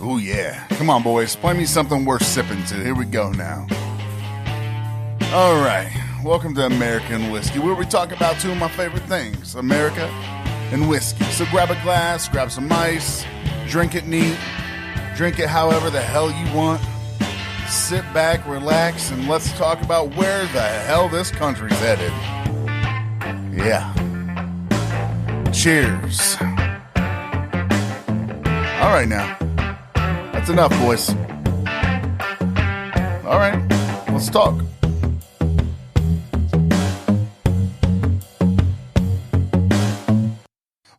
Oh, yeah. Come on, boys. Play me something worth sipping to. Here we go now. All right. Welcome to American Whiskey, where we talk about two of my favorite things, America and whiskey. So grab a glass, grab some ice, drink it neat, drink it however the hell you want. Sit back, relax, and let's talk about where the hell this country's headed. Yeah. Cheers. All right now. That's enough, boys. All right. Let's talk.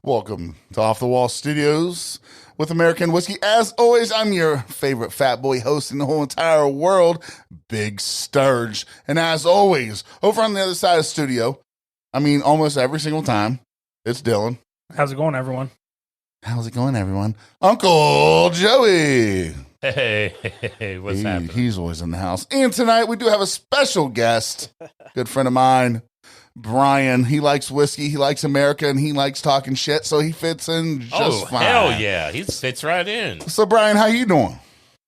Welcome to Off the Wall Studios with American Whiskey. As always, I'm your favorite fat boy host in the whole entire world, Big Sturge. And as always, over on the other side of the studio, almost every single time, it's Dylan. How's it going, everyone? How's it going, everyone? Uncle Joey. Hey, what's happening? He's always in the house. And tonight we do have a special guest, good friend of mine, Brian. He likes whiskey, he likes America, and he likes talking shit, so he fits in just fine. Hell yeah. He fits right in. So, Brian, how you doing?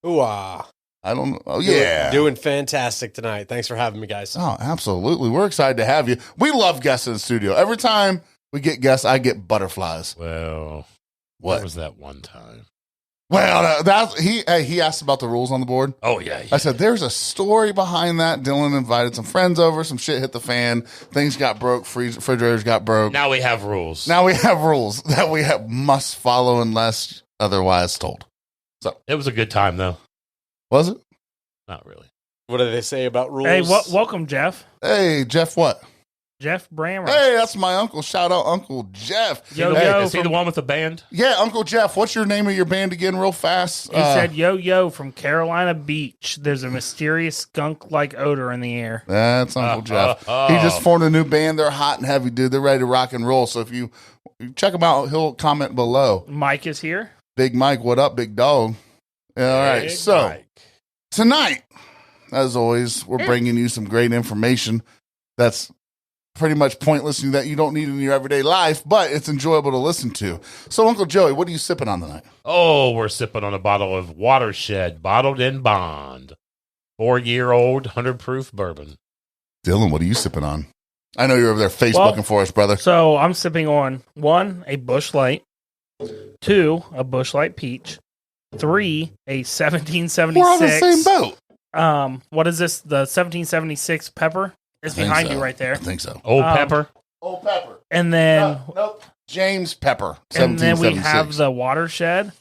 Ooh-ah. I don't know. Oh, yeah. Doing fantastic tonight. Thanks for having me, guys. Oh, absolutely. We're excited to have you. We love guests in the studio. Every time we get guests, I get butterflies. Well, what was that one time? Well, he asked about the rules on the board. Oh, yeah. I said, there's a story behind that. Dylan invited some friends over. Some shit hit the fan. Things got broke. Refrigerators got broke. Now we have rules. Now we have rules that we must follow unless otherwise told. So It was a good time, though. Was it? Not really. What do they say about rules? Hey, welcome, Jeff. Hey, Jeff what? Jeff Brammer. Hey, that's my uncle. Shout out Uncle Jeff. Yo, Hey, yo. Is he the one with the band? Yeah, Uncle Jeff. What's your name of your band again real fast? He said, yo, from Carolina Beach. There's a mysterious skunk-like odor in the air. That's Uncle Jeff. He just formed a new band. They're hot and heavy, dude. They're ready to rock and roll. So if you check him out, he'll comment below. Mike is here. Big Mike, what up, big dog? All right, Big so Mike. tonight, as always, we're bringing you some great information that's pretty much pointless and that you don't need in your everyday life, but it's enjoyable to listen to. So, Uncle Joey, what are you sipping on tonight? Oh, we're sipping on a bottle of Watershed, bottled in bond. 4-year-old, 100-proof bourbon. Dylan, what are you sipping on? I know you're over there Facebooking for us, brother. So I'm sipping on 1, a Busch Light, 2, a Busch Light Peach, 3, a 1776. We're on the same boat. What is this? The 1776 pepper? It's behind you right there. I think so. Old Pepper. Old Pepper. And then Nope. James Pepper. and then we 1776. have the Watershed,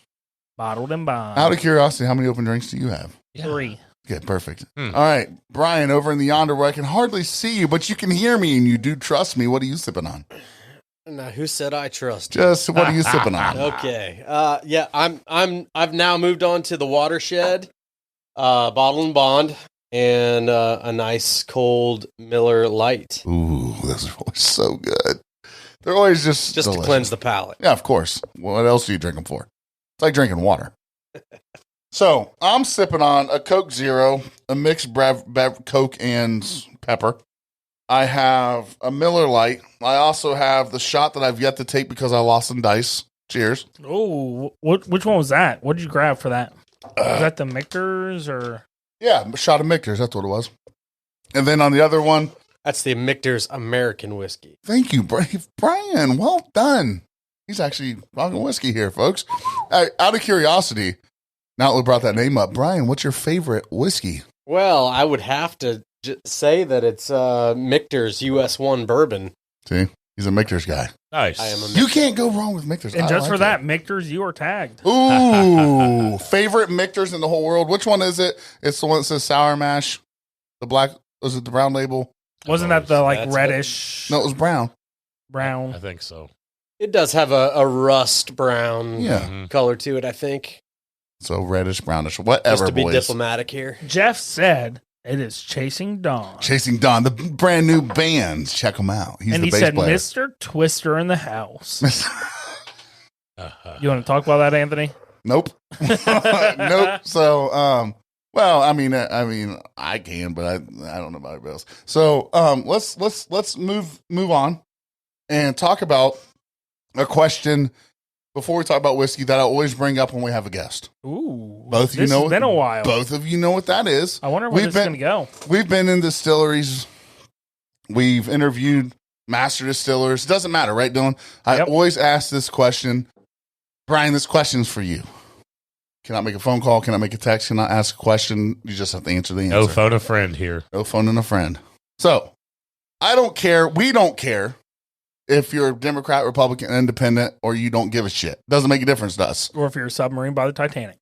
bottled in bond. Out of curiosity, how many open drinks do you have? 3. Okay, perfect. All right, Brian, over in the yonder where I can hardly see you, but you can hear me and you do trust me. What are you sipping on? Now, who said I trust you? Just what are you sipping on? Okay. Yeah, I've now moved on to the Watershed, bottle and bond, and a nice cold Miller Lite. Ooh, those are always so good. They're always just to delicious. cleanse the palate. Yeah, of course. What else do you drink them for? It's like drinking water. So I'm sipping on a Coke Zero, a mixed Coke and pepper. I have a Miller Lite. I also have the shot that I've yet to take because I lost some dice. Cheers. Oh, which one was that? What did you grab for that? Was that the Michter's or? Yeah, a shot of Michter's. That's what it was. And then on the other one, That's the Michter's American whiskey. thank you, Brian. Well done. He's actually rocking whiskey here, folks. Out of curiosity, now that we brought that name up, Brian, what's your favorite whiskey? Well, I would have to say that it's Michter's US1 bourbon. See, he's a Michter's guy. Nice. I am a You can't go wrong with Michter's. And I just like for it. that, Michter's, you are tagged. Ooh, favorite Michter's in the whole world. Which one is it? It's the one that says sour mash. The black, was it the brown label? Wasn't that the like That's reddish No, it was brown. brown? I think so. It does have a rust brown Yeah. color to it, I think. So reddish, brownish, whatever, Just to be boys. diplomatic here. Jeff said it is Chasing Dawn. Chasing Dawn, the brand new band. Check him out. He's And the he bass said, player. Mr. Twister in the house. Uh-huh. You want to talk about that, Anthony? Nope. Nope. So, well, I mean, I can, but I don't know about everybody else. So, let's move on and talk about a question before we talk about whiskey that I always bring up when we have a guest. Ooh, Both of you this know has been a while. Both of you know what that is. I wonder where this is going to go. We've been in distilleries. We've interviewed master distillers. Doesn't matter, right, Dylan? I always ask this question. Brian, this question's for you. Can I make a phone call? Can I make a text? Can I ask a question? You just have to answer the answer. No phone a friend here. No phone and a friend. So, I don't care. We don't care if you're a Democrat, Republican, Independent, or you don't give a shit. Doesn't make a difference to us. Or if you're a submarine by the Titanic.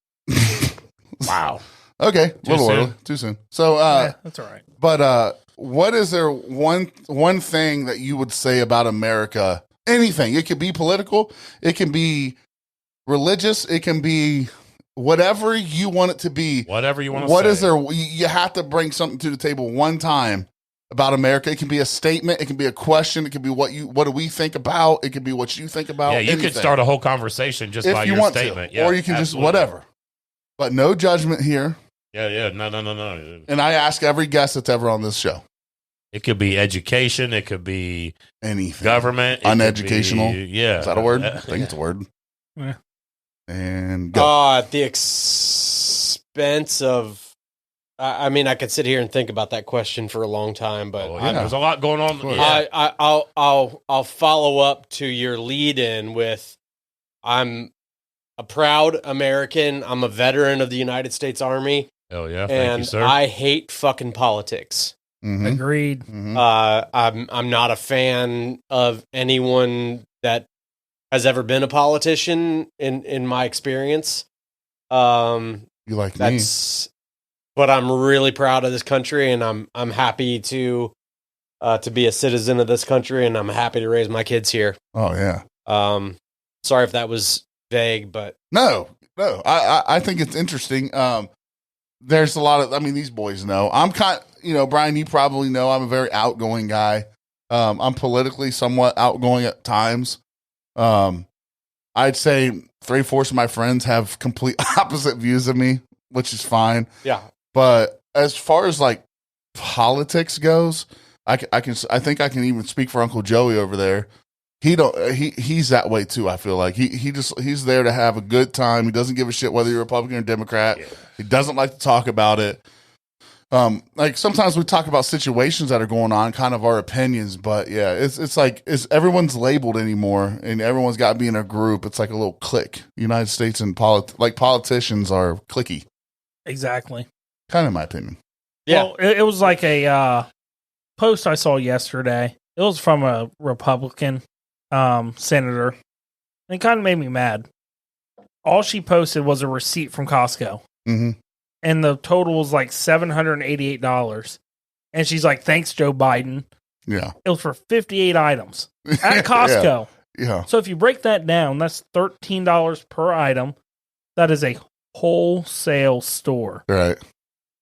Wow. Okay. Too soon. Too soon. So, that's all right. But what is there one thing that you would say about America? Anything. It could be political. It can be religious. It can be whatever you want it to be. Whatever you want to say. What is there? You have to bring something to the table one time about America. It can be a statement. It can be a question. It can be what do we think about? It can be what you think about. Yeah, you anything. could start a whole conversation just if by you your want statement. to, Yeah, or you can absolutely. just whatever. But no judgment here. Yeah. No. And I ask every guest that's ever on this show. It could be education. It could be anything. Government. Uneducational. Yeah. Is that a word? I think it's a word. Yeah. And go. At the expense of, I mean, I could sit here and think about that question for a long time, but there's a lot going on. Yeah. I'll follow up to your lead in with, I'm a proud American. I'm a veteran of the United States Army. Oh yeah, thank you, sir. I hate fucking politics. Mm-hmm. Agreed. Mm-hmm. I'm not a fan of anyone that has ever been a politician in my experience. You like me. But I'm really proud of this country, and I'm happy to be a citizen of this country, and I'm happy to raise my kids here. Oh yeah. Sorry if that was vague, but no. I think it's interesting. There's a lot of. I mean, these boys know. I'm Brian. You probably know I'm a very outgoing guy. I'm politically somewhat outgoing at times. I'd say 3/4 of my friends have complete opposite views of me, which is fine. Yeah. But as far as like politics goes, I think I can even speak for Uncle Joey over there. He's that way too. I feel like he's there to have a good time. He doesn't give a shit whether you're Republican or Democrat. Yeah. He doesn't like to talk about it. Like sometimes we talk about situations that are going on, kind of our opinions, but yeah, it's like everyone's labeled anymore, and everyone's got to be in a group. It's like a little clique. United States and politicians are cliquey. Exactly. Kind of my opinion. Yeah, well, it was like a post I saw yesterday. It was from a Republican senator, and it kind of made me mad. All she posted was a receipt from Costco. Mm-hmm. And the total was like $788. And she's like, thanks, Joe Biden. Yeah. It was for 58 items at Costco. Yeah. So if you break that down, that's $13 per item. That is a wholesale store. Right.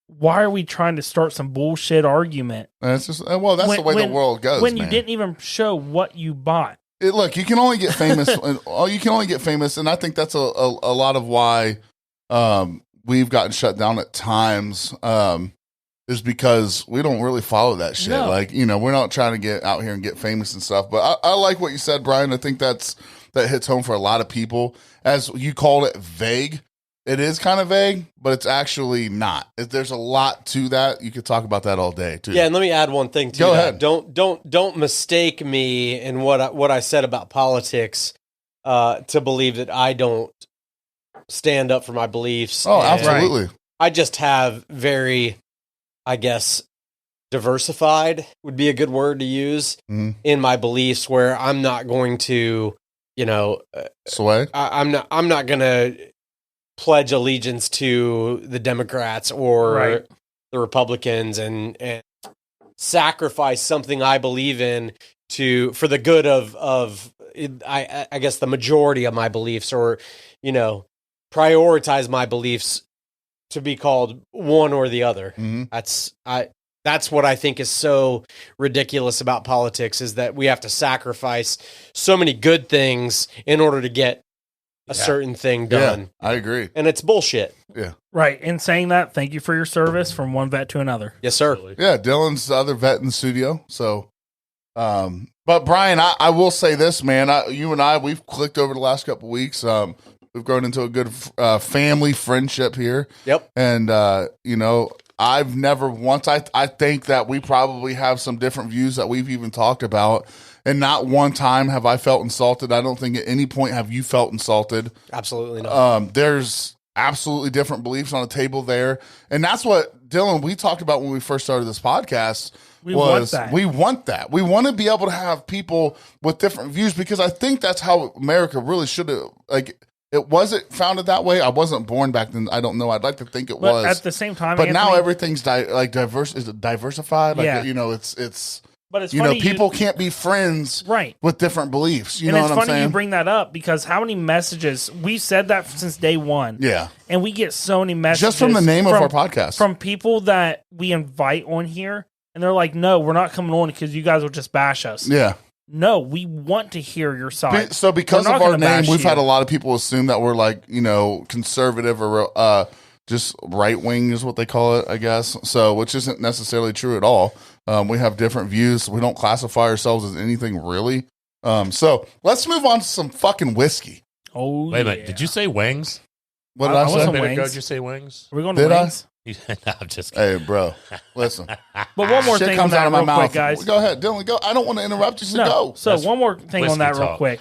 Why are we trying to start some bullshit argument? That's just the way the world goes. When you didn't even show what you bought. Look, you can only get famous. And I think that's a lot of why we've gotten shut down at times. Is because we don't really follow that shit. No. Like, we're not trying to get out here and get famous and stuff. But I like what you said, Brian. I think that hits home for a lot of people. As you called it, vague. It is kind of vague, but it's actually not. There's a lot to that. You could talk about that all day, too. Yeah, and let me add one thing to Go that. ahead. Don't mistake me in what I said about politics to believe that I don't stand up for my beliefs. Oh, absolutely. I just have very, I guess, diversified would be a good word to use in my beliefs, where I'm not going to, sway. I'm not going to pledge allegiance to the Democrats or the Republicans and sacrifice something I believe in for the good of I guess the majority of my beliefs, or prioritize my beliefs to be called one or the other. Mm-hmm. That's what I think is so ridiculous about politics, is that we have to sacrifice so many good things in order to get a certain thing done. Yeah, I agree. And it's bullshit. Yeah. Right. In saying that, thank you for your service from one vet to another. Yes, sir. Absolutely. Yeah, Dylan's the other vet in the studio. So But Brian, I will say this, man. You and I, we've clicked over the last couple of weeks. We've grown into a good family friendship here. Yep. And I've never once. I think that we probably have some different views that we've even talked about. And not one time have I felt insulted. I don't think at any point have you felt insulted. Absolutely not. There's absolutely different beliefs on the table there. And that's what, Dylan, we talked about when we first started this podcast. We want that. We want to be able to have people with different views because I think that's how America really should have, it wasn't founded that way. I wasn't born back then. I don't know. I'd like to think it was. At the same time, but now everything's diverse. Is it diversified? It's. But it's funny, people can't be friends with different beliefs. You know what I'm saying? And it's funny you bring that up because how many messages, we've said that since day one. Yeah. And we get so many messages. Just from the name of our podcast. From people that we invite on here. And they're like, no, we're not coming on because you guys will just bash us. Yeah. No, we want to hear your side. So because of our name, we've had a lot of people assume that we're conservative or just right wing is what they call it, I guess. So, which isn't necessarily true at all. We have different views. We don't classify ourselves as anything really. So let's move on to some fucking whiskey. Oh, wait a minute. Did you say wings? What did I say? A minute ago, did you say wings? Are we going to wings? No, I'm just kidding. Hey, bro, listen. But one more thing comes out of my mouth, quick, guys. Go ahead, Dylan. Go. I don't want to interrupt you. So go. So one more thing on that, real quick.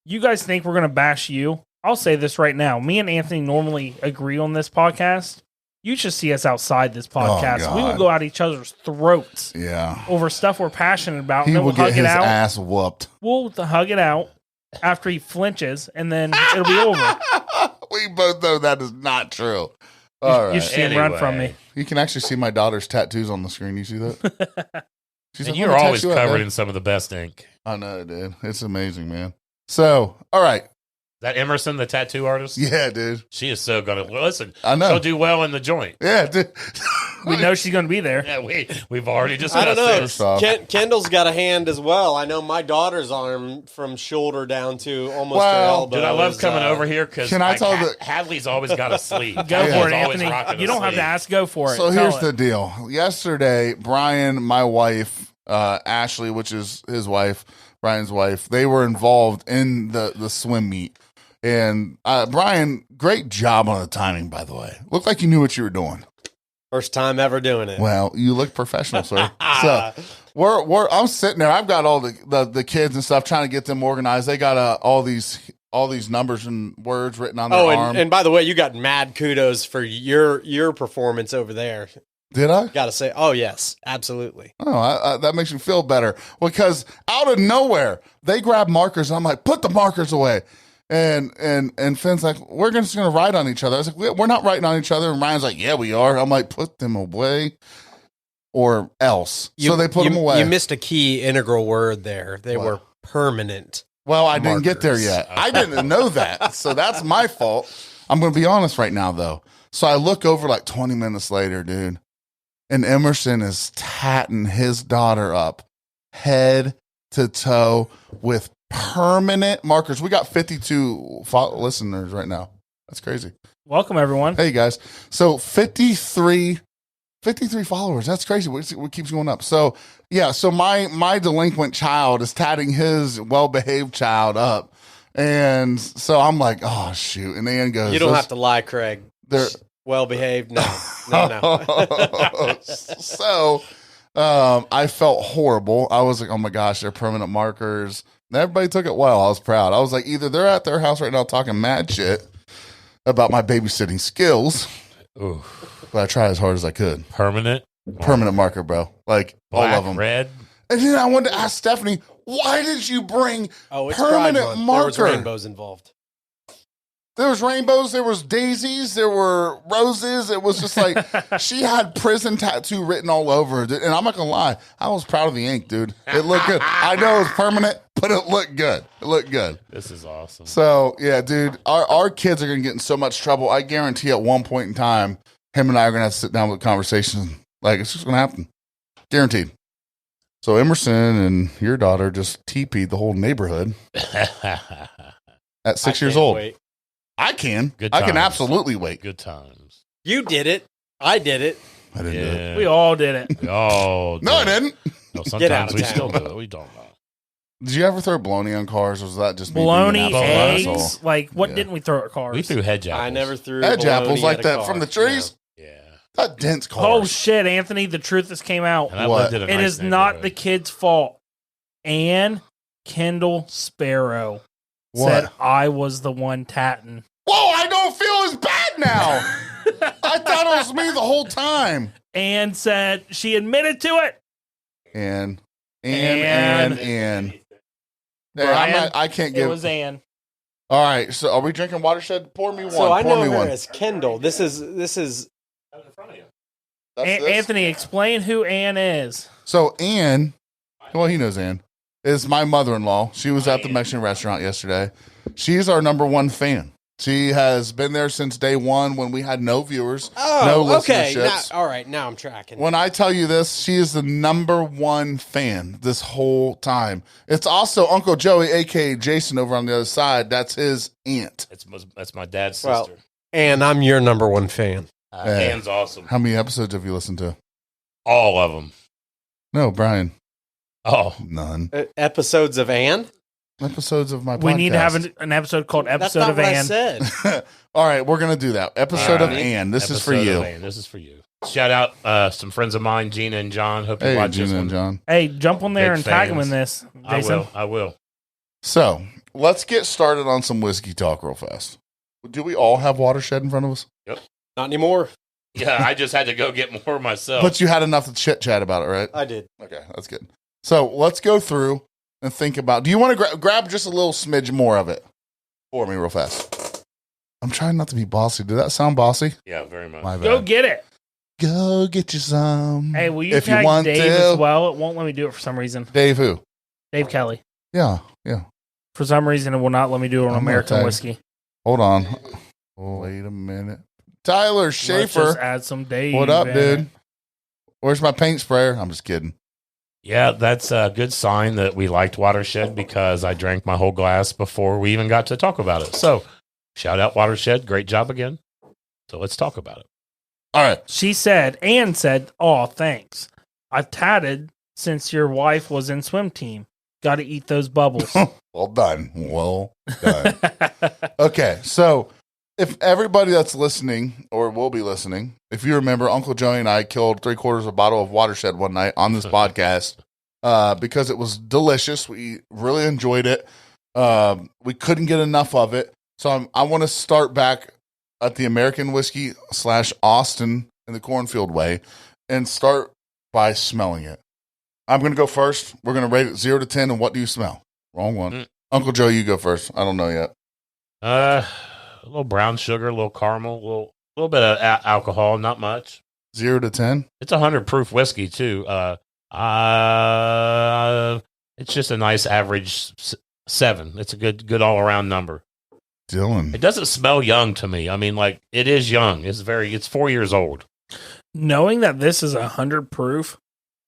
You guys think we're going to bash you? I'll say this right now. Me and Anthony normally agree on this podcast. You should see us outside this podcast. We will go at each other's throats. Yeah. Over stuff we're passionate about. He and then will get his ass whooped. We'll hug it out after he flinches, and then it'll be over. We both know that is not true. All right. You should see him run from me. You can actually see my daughter's tattoos on the screen. You see that? She's like, you're always covered in some of the best ink. I know, dude. It's amazing, man. So, all right. That Emerson, the tattoo artist? Yeah, dude. She is so going to listen. I know. She'll do well in the joint. Yeah, dude. We know she's going to be there. Yeah, we've already discussed I don't know. Kendall's got a hand as well. I know my daughter's arm from shoulder down to almost her elbow. Dude, I love coming over here because Hadley's always got a sleeve. Go for it, Anthony. You don't have to ask. Go for it. So here's the deal. Yesterday, Brian, my wife, Ashley, which is his wife, Brian's wife, they were involved in the swim meet. And Brian, great job on the timing, by the way. Looked like you knew what you were doing. First time ever doing it. Well, you look professional, sir. So I'm sitting there. I've got all the kids and stuff trying to get them organized. They got all these numbers and words written on their arm. And by the way, you got mad kudos for your performance over there. Did I? Got to say, oh yes, absolutely. Oh, that makes me feel better because out of nowhere they grab markers. And I'm like, put the markers away. And Finn's like, we're just going to write on each other. I was like, we're not writing on each other. And Ryan's like, yeah, we are. I'm like, put them away or else. So they put them away. You missed a key integral word there. They were permanent. Well, I didn't get there yet. I didn't know that. So that's my fault. I'm going to be honest right now, though. So I look over like 20 minutes later, dude, and Emerson is tatting his daughter up head to toe with permanent markers. We got 52 listeners right now. That's crazy. Welcome, everyone. Hey, guys. So 53 followers. That's crazy. What keeps going up? So, yeah. So my delinquent child is tatting his well-behaved child up. And so I'm like, oh, shoot. And Ann goes, you don't have to lie, Craig. They're well-behaved. No. So I felt horrible. I was like, oh, my gosh, they're permanent markers. Everybody took it well. I was proud. I was like, either they're at their house right now talking mad shit about my babysitting skills, but I tried as hard as I could. Permanent marker, bro. Like black, all of them. Red. And then I wanted to ask Stephanie, why did you bring permanent marker? There was rainbows involved. There was rainbows, there was daisies, there were roses. It was just like she had prison tattoo written all over it. And I'm not gonna lie, I was proud of the ink, dude. It looked good. I know it was permanent, but it looked good. It looked good. This is awesome. So yeah, dude, our kids are gonna get in so much trouble. I guarantee at one point in time, him and I are gonna have to sit down with a conversation. Like it's just gonna happen. Guaranteed. So Emerson and your daughter just TP'd the whole neighborhood at 6 years old. Wait. I can. Good I can times. Absolutely wait. Good times. You did it. I did it. I didn't do it. We all did it. Oh no, I didn't. No, sometimes we still do it. We don't know. Did you ever throw bologna on cars, or was that just me being Bologna, an absolute asshole? eggs. Like, what Yeah. didn't we throw at cars? We threw hedge apples. I never threw Edge bologna apples like at a that car. from the trees? Yeah. That dense cars. Oh, shit, Anthony. The truth has came out. And I What? lived in a It nice is not the neighborhood. kid's fault. And Kendall Sparrow What? said I was the one tatting. Whoa, I don't feel as bad now. I thought it was me the whole time. And said she admitted to it. And. Hey, Brian, I can't It give. was Ann. All right, so are we drinking watershed? Pour me one. So I Pour know me her one. as Kendall. This is That's this? Anthony, explain who Ann is. So Ann, well, he knows Ann, is my mother-in-law. She was at the Mexican restaurant yesterday. She's our number one fan. She has been there since day one when we had no viewers, no okay. listenerships. All right, now I'm tracking. When I tell you this, she is the number one fan this whole time. It's also Uncle Joey, a.k.a. Jason, over on the other side. That's his aunt. That's my dad's Well, sister. And I'm your number one fan. Anne's awesome. How many episodes have you listened to? All of them. No, Brian. Oh, None. Episodes of Anne? Episodes of my podcast. We need to have an episode called That's Episode not of what I Ann. said. All right, we're going to do that. Episode All of right. Ann. This is for Episode you. of Anne. This is for you. Shout out some friends of mine, Gina and John. Hope you Hey, watch this Gina one. and John. Hey, jump on there Big and tag him fans. in this, I Jason. will. So let's get started on some whiskey talk real fast. Do we all have watershed in front of us? Not anymore. Yeah, I just had to go get more myself. But you had enough to chit chat about it, right? I did. Okay, that's good. So let's go through and think about. Do you want to grab just a little smidge more of it for me, real fast? I'm trying not to be bossy. Did that sound bossy? Yeah, very much. My bad. Go get it. Go get you some. Hey, will you if tag you want Dave to. as well? It won't let me do it for some reason. Dave, who? Dave Kelly. Yeah. For some reason, it will not let me do it on I'm gonna American tag- whiskey. Hold on. Wait a minute. Tyler Let's Schaefer. just add some Dave. What up, in dude? it. Where's my paint sprayer? I'm just kidding. Yeah, that's a good sign that we liked Watershed because I drank my whole glass before we even got to talk about it. So, shout out Watershed. Great job again. So, let's talk about it. All right. She said, Ann said, "Oh, thanks. I've tatted since your wife was in swim team. Got to eat those bubbles." Well done. Well done. Okay, so if everybody that's listening or will be listening, if you remember, Uncle Joey and I killed 3/4 of a bottle of Watershed one night on this podcast because it was delicious. We really enjoyed it. We couldn't get enough of it. So I want to start back at the American whiskey / Austin in the cornfield way and start by smelling it. I'm going to go first. We're going to rate it 0 to 10. And what do you smell? Wrong one. Mm. Uncle Joe, you go first. I don't know yet. A little brown sugar, a little caramel, a little bit of alcohol, not much. 0 to 10. It's 100 proof whiskey too. It's just a nice average 7. It's a good all around number. Dylan. It doesn't smell young to me. I mean, like it is young. It's 4 years old. Knowing that this is 100 proof,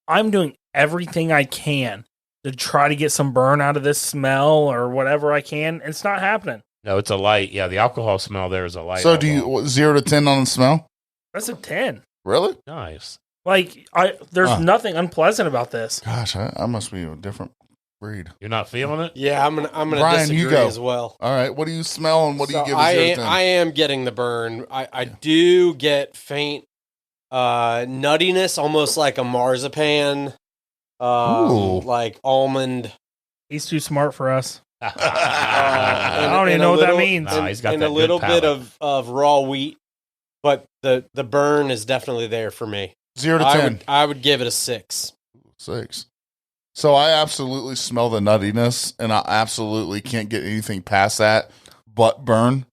I'm doing everything I can to try to get some burn out of this smell or whatever I can. It's not happening. No, it's a light. Yeah, the alcohol smell there is a light. So do alcohol. you 0 to 10 on the smell? That's a 10. Really? Nice. Like, there's Huh. nothing unpleasant about this. Gosh, I must be a different breed. You're not feeling it? Yeah, I'm gonna Brian, you disagree go. as well. All right. What do you smell and what do you So give a 0 to 10? I am getting the burn. I do get faint nuttiness, almost like a marzipan, Ooh. like almond. He's too smart for us. and- I don't even and know a what that little- means. Nah, he's got and that a good little bit palate. of raw wheat, but the burn is definitely there for me. 0 to 10. I would give it a 6. 6. So I absolutely smell the nuttiness, and I absolutely can't get anything past that but burn.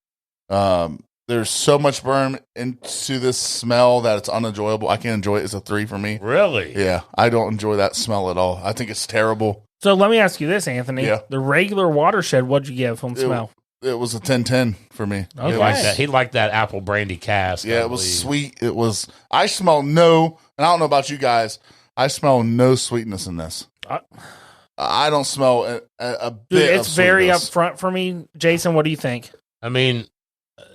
There's so much burn into this smell that it's unenjoyable. I can't enjoy it. It's a 3 for me. Really? Yeah, I don't enjoy that smell at all. I think it's terrible. So let me ask you this, Anthony. Yeah. The regular watershed, what'd you give from It- smell? It was a 10-10 for me. Okay. He liked that. He liked that apple brandy cask. Yeah, I it was believe. sweet. It was. I smell no, and I don't know about you guys. I smell no sweetness in this. I don't smell a bit. Dude, it's of very sweetness. upfront for me. Jason, what do you think? I mean,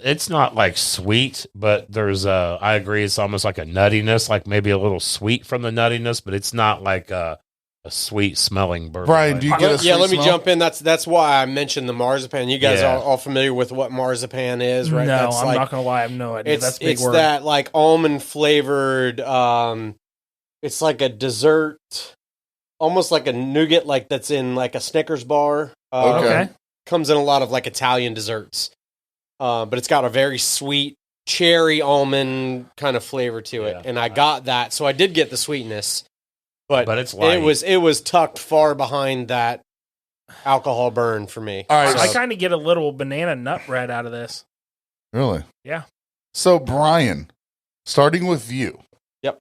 it's not like sweet, but there's I agree, it's almost like a nuttiness, like maybe a little sweet from the nuttiness, but it's not like a sweet smelling bourbon. Brian, do you get a sweet let me smell? jump in. That's why I mentioned the marzipan. You guys Yeah. are all familiar with what marzipan is, right? No, That's I'm not gonna lie, I have no idea. That's a big it's word. that like almond flavored. It's like a dessert, almost like a nougat, like that's in like a Snickers bar. Okay. Comes in a lot of like Italian desserts, but it's got a very sweet cherry almond kind of flavor to it, Yeah. and I got that, so I did get the sweetness, but it's light. it was tucked far behind that alcohol burn for me. All right. I kind of get a little banana nut bread out of this. Really? Yeah. So, Brian, starting with you. Yep.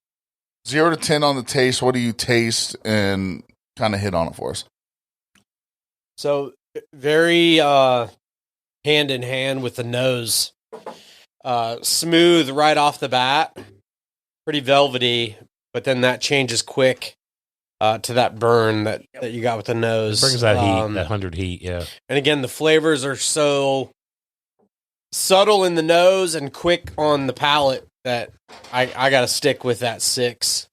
0 to 10 on the taste. What do you taste and kind of hit on it for us? So very hand in hand with the nose. Smooth right off the bat, pretty velvety, but then that changes quick to that burn that you got with the nose. It brings that heat, that 100 heat, yeah. And again, the flavors are so subtle in the nose and quick on the palate that I got to stick with that 6.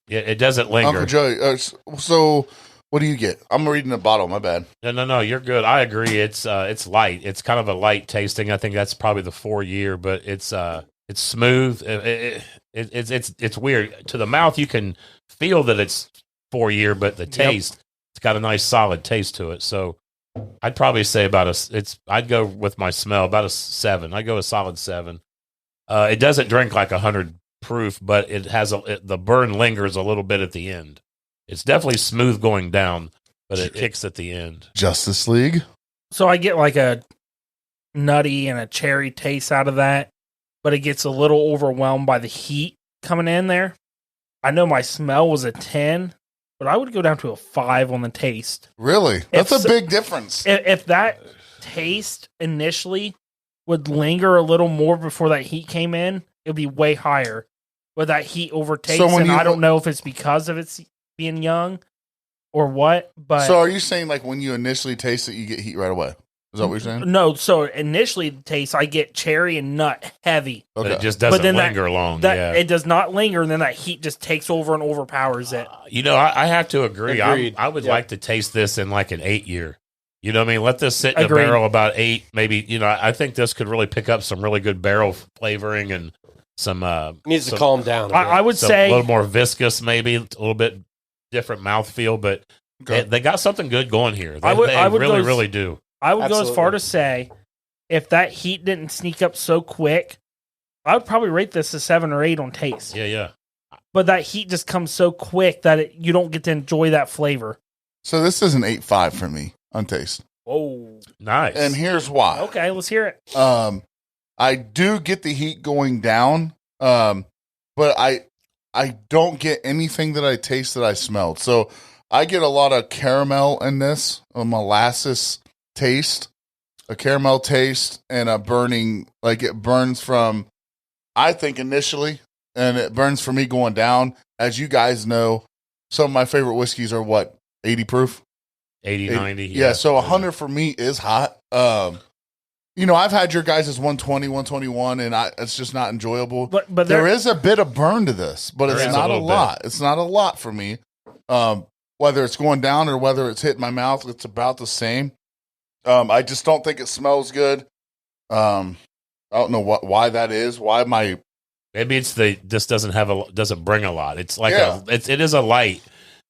Yeah, it doesn't linger. Uncle Joey, so what do you get? I'm reading the bottle. My bad. No, you're good. I agree. It's light. It's kind of a light tasting. I think that's probably the 4-year, but it's smooth. It's weird to the mouth. You can feel that it's 4-year, but the taste, it's got a nice solid taste to it. So I'd probably say I'd go with my smell about a 7. I go a solid 7. It doesn't drink like 100 proof, but it has the burn lingers a little bit at the end. It's definitely smooth going down, but it kicks at the end. Justice League. So I get like a nutty and a cherry taste out of that, but it gets a little overwhelmed by the heat coming in there. I know my smell was a 10, but I would go down to a 5 on the taste. Really? That's a big difference. If that taste initially would linger a little more before that heat came in, it would be way higher. But that heat overtakes, and I don't know if it's because of its being young or what. But so are you saying like when you initially taste it, you get heat right away? Is that what you're saying? No. So initially, the taste, I get cherry and nut heavy. Okay. But it just doesn't linger long. It does not linger, and then that heat just takes over and overpowers it. I have to agree. Agreed. I would like to taste this in like an 8-year. You know what I mean? Let this sit in Agreed. a barrel about 8, maybe. I think this could really pick up some really good barrel flavoring and some needs to calm down a bit. I would say a little more viscous, maybe a little bit different mouthfeel, but they got something good going here. They really do. I would Absolutely. go as far to say, if that heat didn't sneak up so quick, I would probably rate this a 7 or 8 on taste. Yeah. But that heat just comes so quick that you don't get to enjoy that flavor. So this is an 8.5 for me on taste. Whoa. Nice. And here's why. Okay, let's hear it. I do get the heat going down, but I don't get anything that I taste that I smelled. So I get a lot of caramel in this, a molasses taste, a caramel taste, and a burning, like it burns from, I think initially, and it burns for me going down. As you guys know, some of my favorite whiskeys are 80 proof? 80, 90. Yeah, so 100 for me is hot. I've had your guys' 120, 121, and it's just not enjoyable. But there is a bit of burn to this, but it's There is not a a little lot. It's not a lot for me. Whether it's going down or whether it's hitting my mouth, it's about the same. I just don't think it smells good. I don't know why that is. Why my maybe it's this doesn't bring a lot. It's like Yeah. it is a light.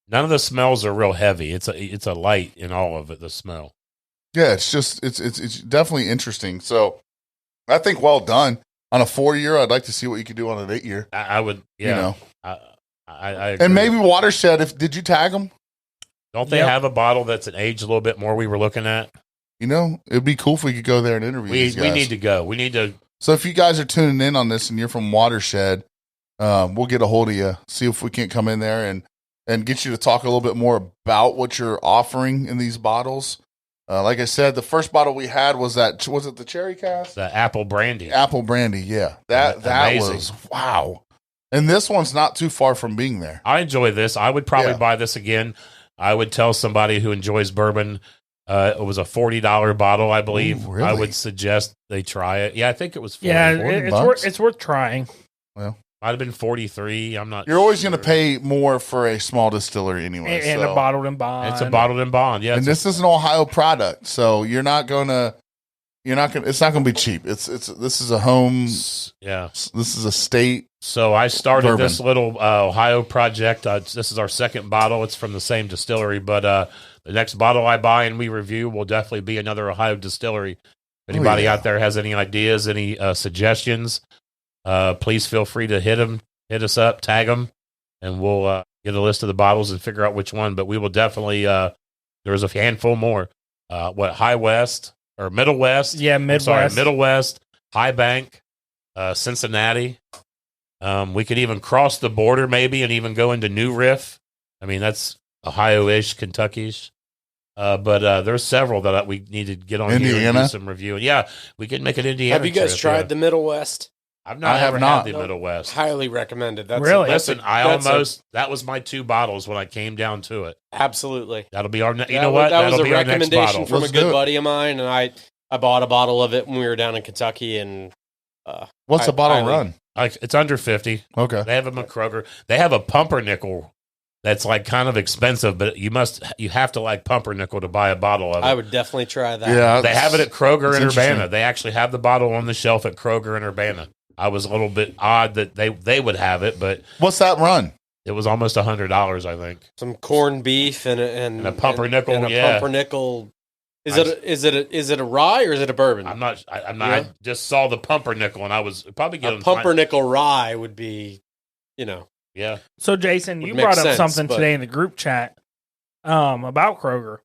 None of the smells are real heavy. It's a light in all of it. The smell. Yeah, it's just it's definitely interesting. So I think well done. On a 4-year, I'd like to see what you could do on an 8-year. I would, yeah. I agree. And maybe Watershed. Did you tag them? Don't they have a bottle that's an age a little bit more? We were looking at. It'd be cool if we could go there and interview these guys. We need to go. We need to. So if you guys are tuning in on this and you're from Watershed, we'll get a hold of you. See if we can't come in there and get you to talk a little bit more about what you're offering in these bottles. Like I said, the first bottle we had was it the cherry cask? The apple brandy. Apple brandy, yeah. That Amazing. was wow. And this one's not too far from being there. I enjoy this. I would probably buy this again. I would tell somebody who enjoys bourbon. It was a $40 bottle, I believe. Ooh, really? I would suggest they try it. Yeah, I think it was $40. Yeah, $40. it's worth trying. Well, Might have been 43. I'm not. You're always sure. going to pay more for a small distillery anyway. and so. a bottled in bond. It's a bottled in bond. Yeah, And this is an Ohio product, so you're not gonna. It's not gonna be cheap. This is a home. Yeah. This is a state. So I started bourbon. this little Ohio project. This is our second bottle. It's from the same distillery, but the next bottle I buy and we review will definitely be another Ohio distillery. If anybody out there has any ideas, any suggestions, please feel free to hit us up, tag them, and we'll get a list of the bottles and figure out which one. But we will definitely. There's a handful more. High West or Middle West? Yeah, Midwest. Middle West, High Bank, Cincinnati. We could even cross the border maybe and even go into New Riff. I mean, that's Ohio-ish, Kentucky-ish. But there's several that we need to get on here and do some reviewing. Yeah, we can make an Indiana. Have you guys trip, tried the Middle West? I've not ever had the Middle West. Highly recommended. That's Really? Listen, that was my 2 bottles when I came down to it. Absolutely. That'll be our. You That know what? That was That'll a be our next recommendation bottle. from Let's a do good it. buddy of mine, and I bought a bottle of it when we were down in Kentucky. And What's the bottle run? Like it's under 50. Okay. They have them at Kroger. They have a pumpernickel that's like kind of expensive, but you have to like pumpernickel to buy a bottle of it. I would definitely try that. Yeah, They have it at Kroger It's and Urbana. interesting. They actually have the bottle on the shelf at Kroger and Urbana. I was a little bit odd that they would have it, but What's that run? it was almost $100, I think. Some corned beef and a pumpernickel, and a yeah. pumpernickel. Is it a rye or is it a bourbon? I'm not. Yeah. I just saw the pumpernickel and I was probably A getting pumpernickel rye would be, Yeah, So, Jason, Would you make brought up sense, something but- today in the group chat about Kroger.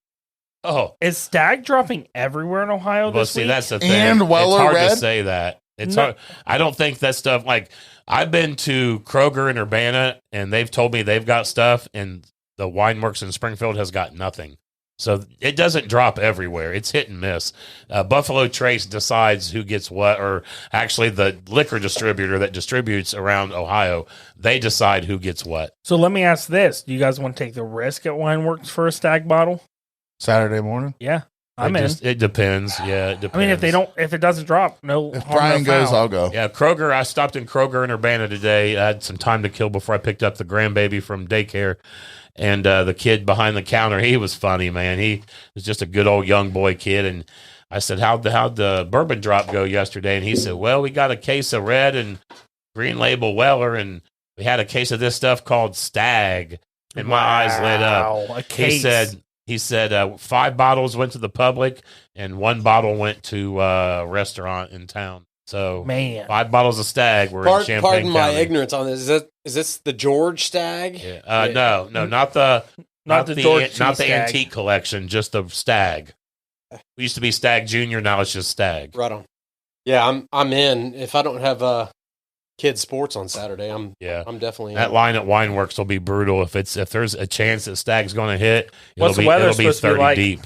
Oh, Is Stag dropping everywhere in Ohio well, this see, week? that's the thing. And Weller it's hard Red? to say that. It's No. hard. I don't think that stuff. Like I've been to Kroger and Urbana, and they've told me they've got stuff, and the Wineworks in Springfield has got nothing. So it doesn't drop everywhere. It's hit and miss. Buffalo Trace decides who gets what, or actually the liquor distributor that distributes around Ohio, they decide who gets what. So let me ask this: do you guys want to take the risk at Wineworks for a Stag bottle? Saturday morning. Yeah, I'm in. It depends. Yeah, it depends. I mean, if it doesn't drop, no. If harm, Brian no goes, foul. I'll go. Yeah, Kroger. I stopped in Kroger and Urbana today. I had some time to kill before I picked up the grandbaby from daycare. And the kid behind the counter, he was funny, man. He was just a good old young boy kid. And I said, how'd the bourbon drop go yesterday? And he said, well, we got a case of red and green label Weller, and we had a case of this stuff called Stag. And my eyes lit up. Wow, a case. He said 5 bottles went to the public and 1 bottle went to a restaurant in town. So Man. 5 bottles of Stag were in Champaign Pardon my County. ignorance on this. Is this the George Stag? Yeah. No, not the George not the Stag. antique collection, just the Stag. We used to be Stag Junior, now it's just Stag. Right on. Yeah, I'm in. If I don't have kids sports on Saturday, I'm definitely That in. line at Wineworks will be brutal if there's a chance that Stag's going to hit. What's the weather it'll be supposed to be 30 like? deep.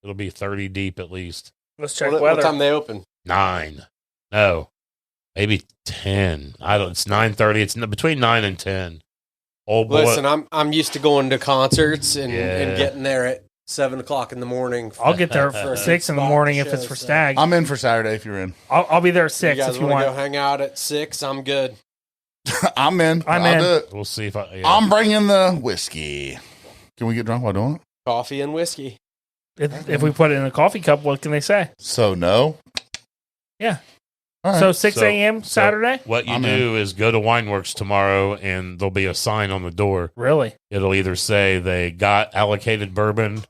It'll be 30 deep at least. Let's check What weather. time they open? 9. No. Maybe 10. It's 9:30. It's between 9 and 10. Old boy. Listen, I'm used to going to concerts and Yeah. getting there at 7:00 in the morning. I'll get there For a for 6 in the spot morning show, if it's for so- Stag. I'm in for Saturday if you're in. I'll be there at 6 you guys if you want to want. go hang out at 6? I'm good. I'm in. I'm I'll in. do it. We'll see if I. Yeah. I'm bringing the whiskey. Can we get drunk while doing it? Coffee and whiskey. If we put it in a coffee cup, what can they say? So no. Yeah. All right. So 6 So- a.m. Saturday? What you I'm do is go to Wineworks tomorrow, and there'll be a sign on the door. Really? It'll either say they got allocated bourbon.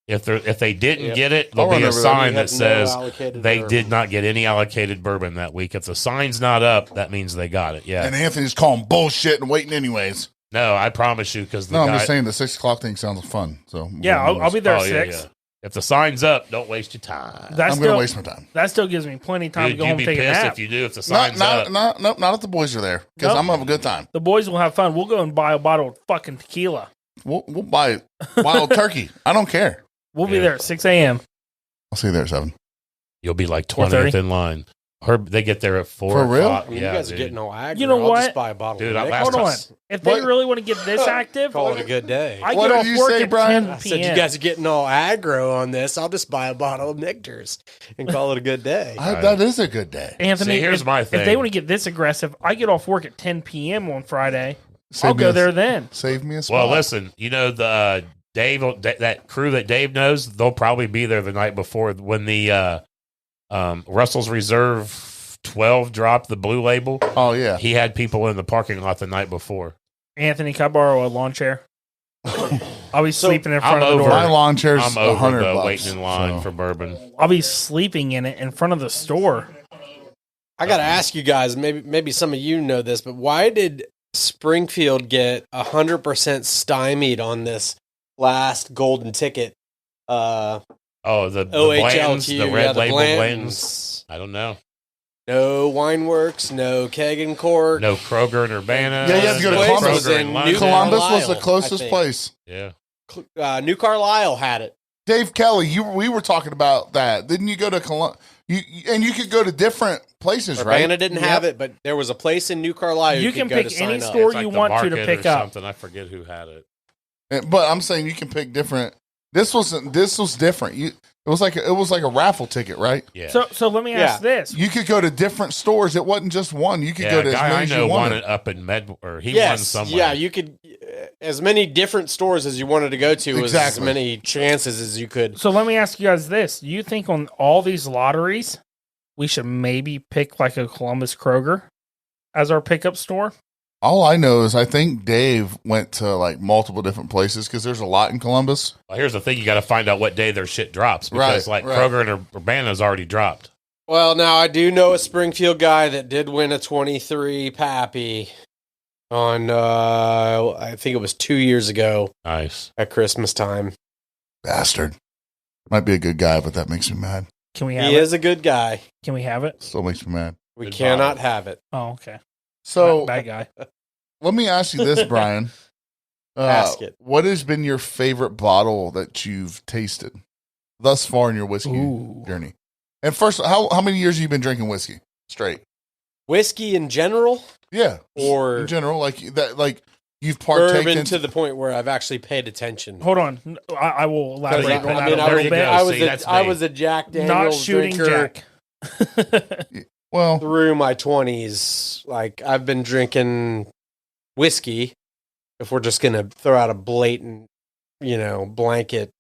If they didn't Yep. get it, I'll there'll be run a over there. sign You that have no says allocated they bourbon. did not get any allocated bourbon that week. If the sign's not up, that means they got it. Yeah. And Anthony's calling bullshit and waiting anyways. No, I promise you, because the No, guy. I'm just saying the 6 o'clock thing sounds fun. So Yeah, I'll be there at Oh, yeah, 6. yeah. If the sign's up, don't waste your time. That I'm still, going to waste my time. that still gives me plenty of time to You'd go home be and take a pissed nap. if you do. If the Not, sign's up, not if the boys are there because Nope. I'm going to have a good time. The boys will have fun. We'll go and buy a bottle of fucking tequila. We'll buy wild turkey. I don't care. We'll be Yeah. there at 6 a.m. I'll see you there at 7. you'll be like 4:30? 20th in line. They get there at 4 For real? o'clock. I mean, Yeah, you guys dude. are getting all aggro. You know I'll what? just buy a bottle Dude, of last Hold time- on. If they What? really want to get this active, Call it a good day. I What get did off you work say, at Brian? 10 I said you p.m. guys are getting all aggro on this. I'll just buy a bottle of Nectars and call it a good day. That is a good day. Anthony, See, here's my if they thing. want to get this aggressive, I get off work at 10 p.m. on Friday. Save I'll me go a- there then. Save me a spot. Well, listen, the Dave, that crew that Dave knows, they'll probably be there the night before when the Russell's Reserve 12 dropped the blue label. Oh, yeah. He had people in the parking lot the night before. Anthony, can I borrow a lawn chair? I'll be sleeping in front I'm of the over My door. lawn chair's I'm over $100 the bucks, waiting in line so. for bourbon. I'll be sleeping in it in front of the store. I got to ask you guys, maybe some of you know this, but why did Springfield get 100% stymied on this last golden ticket? Oh, the OHLQ, Blantons, the red label Blantons. Blantons. I don't know. No Wineworks, no Keg and Cork. No Kroger and Urbana. Yeah, you have to go to no Columbus. Kroger in London. Columbus was Carlisle, the I closest think. place. Yeah. New Carlisle had it. Dave Kelly, we were talking about that. Didn't you go to Columbus? And you could go to different places, right? Urbana didn't have it, but there was a place in New Carlisle You could can go to pick sign any up. store It's like you the want to Market pick or up. something. I forget who had it. But I'm saying you can pick different. This was different. It was like a raffle ticket, right? Yeah. So let me ask this. You could go to different stores. It wasn't just one. You could yeah, go to a as guy many I as know you won wanted. it up in or he won Yes, somewhere. yeah, you could as many different stores as you wanted to go to, as Exactly. many chances as you could. So let me ask you guys this. Do you think on all these lotteries, we should maybe pick like a Columbus Kroger as our pickup store? All I know is I think Dave went to like multiple different places because there's a lot in Columbus. Well, here's the thing: you got to find out what day their shit drops because, Right, like right. Kroger and Urbana's already dropped. Well, now I do know a Springfield guy that did win a 23 Pappy on I think it was 2 years ago Nice. at Christmas time. Bastard. Might be a good guy, but that makes me mad. Can we have He it? is a good guy. Can we have it? Still makes me mad. We Good cannot bottle. have it. Oh, okay. So Bad guy. let me ask you this, Brian. Ask it. What has been your favorite bottle that you've tasted thus far in your whiskey Ooh. journey? And first, how many years have you been drinking whiskey straight? Whiskey in general, Yeah, or in general, like that, like you've partaken. bourbon to the point where I've actually paid attention. Hold on. I will elaborate There on you that go. a There little you bit. go. I was See, that's I me. was a Jack Daniels Not shooting drinker Jack. Well, through my 20s. Like I've been drinking whiskey. If we're just gonna throw out a blatant, blanket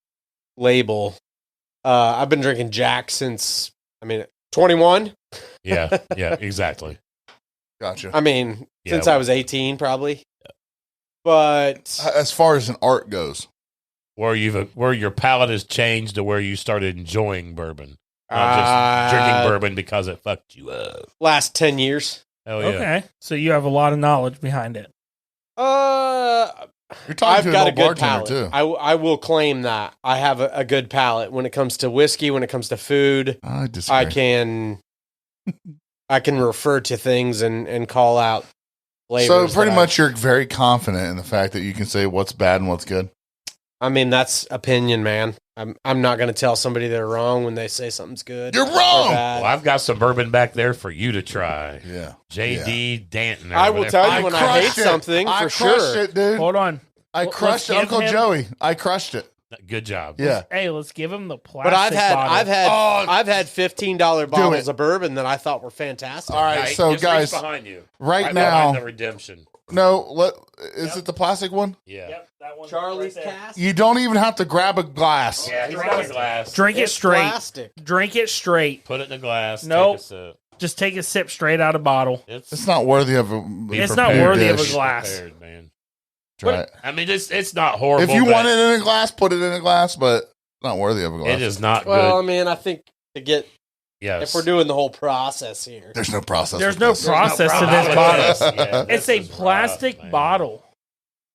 label, I've been drinking Jack since 21. Yeah, yeah, exactly. gotcha. Yeah, Since I was 18, probably. But As far as an art goes, Where your palate has changed to where you started enjoying bourbon, not just drinking bourbon because it fucked you up. last 10 years. Hell yeah. Okay. So you have a lot of knowledge behind it. you're talking I've to got an a old good bartender palate. too. I will claim that I have a good palate when it comes to whiskey, when it comes to food. I disagree. I can refer to things and call out flavors. So pretty that much, you're very confident in the fact that you can say what's bad and what's good. that's opinion, man. I'm not going to tell somebody they're wrong when they say something's good. You're or wrong. bad. Well, I've got some bourbon back there for you to try. Yeah, JD Danton. or I will whatever. tell you when I hate something, I for crushed sure. it, dude. Hold on. I Let's crushed it, give Uncle him- Joey. I crushed it. Good job. Yeah. Hey, let's give him the plastic But I've bottle. had $15 bottles of bourbon that I thought were fantastic. All right, so just guys, reach behind you. right behind now, the redemption. no, is it the plastic one? Yeah. Yep, that one Charlie's right there. Cask. You don't even have to grab a glass. Yeah, he's got a glass. Drink it It's straight. plastic. Drink it straight. Put it in the glass. Nope. Take a sip. Just take a sip straight out of bottle. It's not worthy of a. It's not prepared worthy of a dish. glass. Prepared, man. Try it. I mean, it's not horrible. If you but want it in a glass, put it in a glass, but it's not worthy of a glass. it is not Well, good. I think to get Yes. if we're doing the whole process here. There's no process. There's with no this. process to problem this with bottle. this. Yeah, It's this a is plastic rough, man. bottle.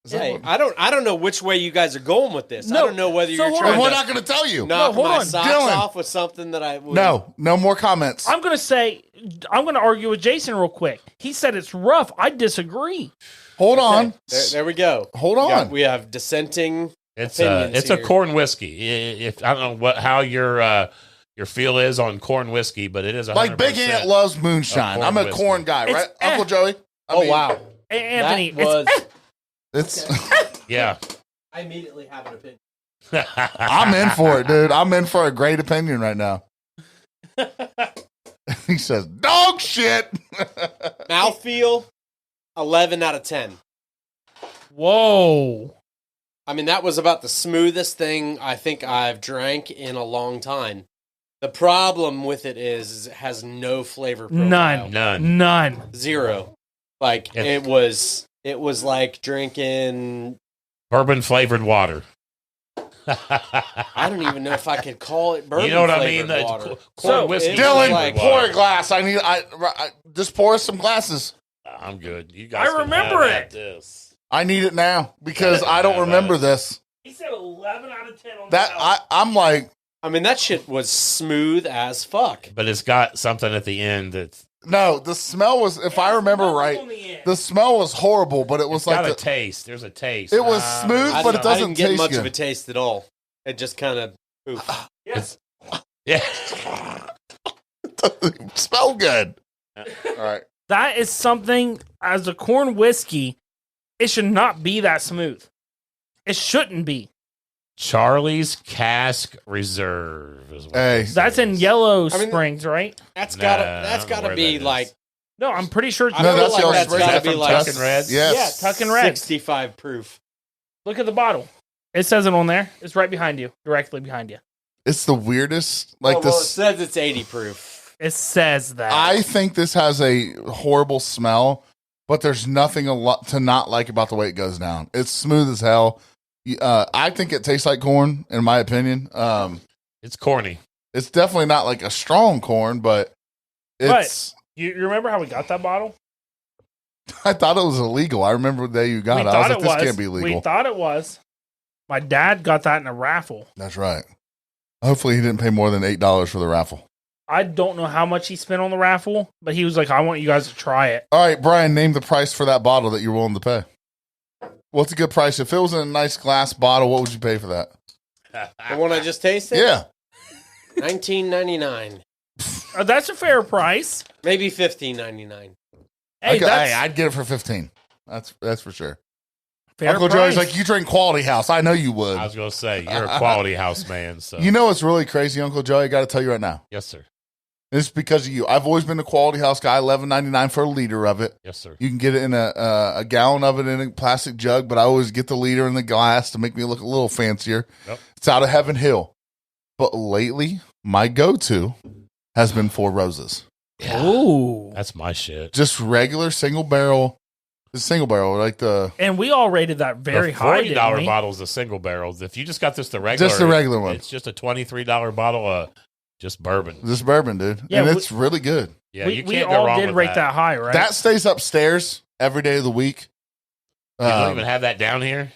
Is that Hey, what- I don't know which way you guys are going with this. I No, don't know whether so you're hold trying And we're to not going to tell you. knock hold my on, socks Dylan. off with something that I would. No more comments. I'm going to argue with Jason real quick. He said it's rough. I disagree. Hold Okay, on. There we go. Hold We got- on. We have dissenting. It's opinions it's a here. corn whiskey. If I don't know how your your feel is on corn whiskey, but it is 100% Like Big Ant loves moonshine. corn I'm a whiskey. corn guy, right? It's- Uncle Joey? Wow. Anthony, That was. It's Yeah. I immediately have an opinion. I'm in for it, dude. I'm in for a great opinion right now. He says, dog shit. Mouthfeel, 11 out of 10. whoa. I mean, that was about the smoothest thing I think I've drank in a long time. The problem with it is it has no flavor profile. None. Zero. Like It's- it was like drinking. Bourbon flavored water. I don't even know if I could call it bourbon. You know what I mean? flavored The water. corn So whiskey. it's Dylan, like- pour water. a glass. I just pour us some glasses. I'm good. You guys. I can remember have it. at This. I need it now because I don't remember this. He said 11 out of 10 on I'm like, I mean, that shit was smooth as fuck. But it's got something at the end that's no, the smell was, if I remember right, the smell was horrible, but it was got a like, taste. There's a taste. it was smooth, I but it didn't- I doesn't didn't get taste much good. of a taste at all. It just kind of. It's, yeah. It doesn't smell good. All right. That is something, as a corn whiskey, it should not be that smooth. It shouldn't be. Charlie's Cask Reserve is what Hey. this That's in is. Yellow I mean- Springs, right? That's Nah, gotta. I That's don't know gotta where be that is. like. No, I'm pretty sure it's I No, feel that's like Yellow that's Springs. gotta be From like Tuck and Reds? Yes. Yeah, Tuck and Reds. 65 proof. Look at the bottle. It says it on there. It's right behind you, directly behind you. It's the weirdest. Like well, it this. says it's 80 proof. It says that. I think this has a horrible smell, but there's nothing a lot to not like about the way it goes down. It's smooth as hell. I think it tastes like corn, in my opinion. It's corny. It's definitely not like a strong corn, but it's. you remember how we got that bottle? I thought it was illegal. I remember the day you got We it. I was thought like, it this was. can't be We legal. thought it was. My dad got that in a raffle. That's right. Hopefully, he didn't pay more than $8 for the raffle. I don't know how much he spent on the raffle, but he was like, I want you guys to try it. All right, Brian, name the price for that bottle that you're willing to pay. What's a good price? If it was in a nice glass bottle, what would you pay for that? The one I just tasted? Yeah. $19.99. That's a fair price. Maybe $15.99. Hey, that's I'd get it for 15. That's for sure. fair Uncle price. Joey's like, you drink Quality House. I know you would. I was going to say, you're a quality house man. So You know what's really crazy, Uncle Joey? I got to tell you right now. Yes, sir. It's because of you. I've always been a Quality House guy. $11.99 for a liter of it. Yes, sir. You can get it in a gallon of it in a plastic jug, but I always get the liter in the glass to make me look a little fancier. Yep. It's out of Heaven Hill. But lately, my go-to has been Four Roses. Yeah. Ooh. That's my shit. Just regular single barrel. The single barrel, like the And we all rated that very the high, $40 didn't we? bottle is the single barrel. If you just got this the regular, just the regular one. it's just a $23 bottle of just bourbon. This bourbon, dude. Yeah, and it's really good. Yeah, we you we can't go all wrong did with rate that high, right? That stays upstairs every day of the week. You don't Um, even have that down here.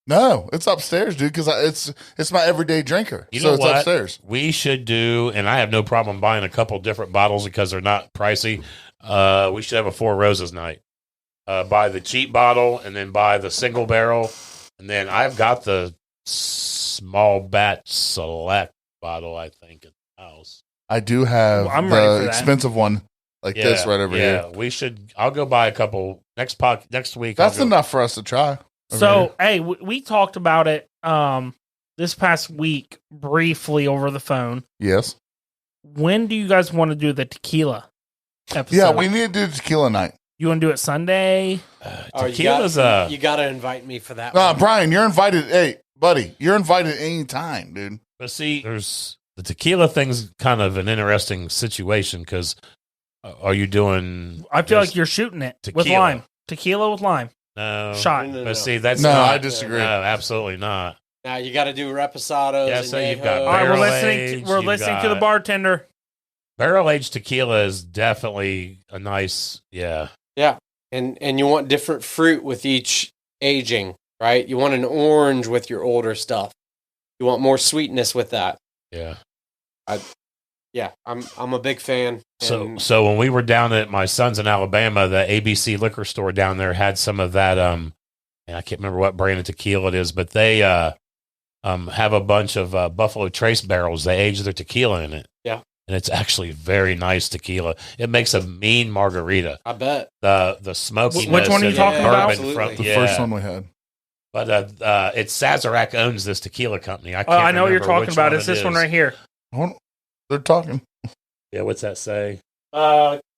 No, it's upstairs, dude, because it's my everyday drinker. You so know it's what? upstairs. We should do, and I have no problem buying a couple different bottles because they're not pricey. We should have a Four Roses night. Buy the cheap bottle and then buy the single barrel. And then I've got the small batch select bottle, I think, in the house. I do have Well, I'm ready for the that. expensive one like this right over here. We should. I'll go buy a couple next week. That's I'll go, enough for us to try. over So, here. hey, we talked about it this past week briefly over the phone. Yes. When do you guys want to do the tequila episode? Yeah, we need to do tequila night. You want to do it Sunday? Oh, Tequila's you got to invite me for that. No, one. Brian, you're invited. Hey, buddy, you're invited anytime, dude. But see, there's the tequila thing's kind of an interesting situation because are you doing? I feel just like you're shooting it with tequila. lime. Tequila with lime. no Shot. No, no, But no. see, that's No, not, I disagree. No, absolutely not. Now you got to do reposados. Yeah, and so you've got All right, we're Barrel listening. aged, We're you've listening to the got- bartender. Barrel aged tequila is definitely a nice, yeah. and you want different fruit with each aging, right? You want an orange with your older stuff. You want more sweetness with that. Yeah. Yeah, I'm a big fan. And So when we were down at my son's in Alabama, the ABC liquor store down there had some of that. And I can't remember what brand of tequila it is, but they have a bunch of Buffalo Trace barrels. They age their tequila in it. Yeah. And it's actually very nice tequila. It makes a mean margarita. I bet. The smokiness. Which one are you and talking the about? bourbon from The first one we had. But it's Sazerac owns this tequila company. I can't I know what you're remember talking which about. one It's it this one is. right here. They're talking. Yeah, what's that say?